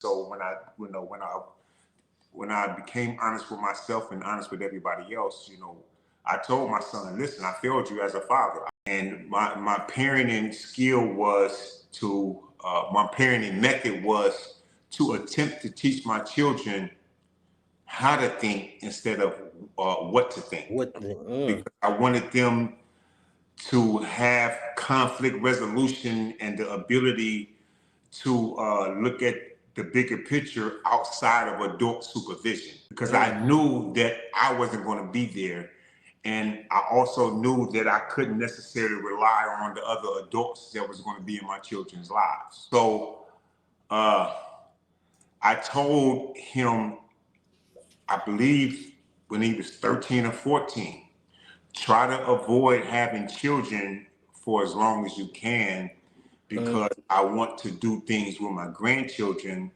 So when I became honest with myself and honest with everybody else, I told my son, listen, I failed you as a father. And my parenting skill was my parenting method was to attempt to teach my children how to think instead of what to think. Because I wanted them to have conflict resolution and the ability to look at the bigger picture outside of adult supervision, because I knew that I wasn't going to be there. And I also knew that I couldn't necessarily rely on the other adults that was going to be in my children's lives. So I told him, I believe when he was 13 or 14, try to avoid having children for as long as you can, because I want to do things with my grandchildren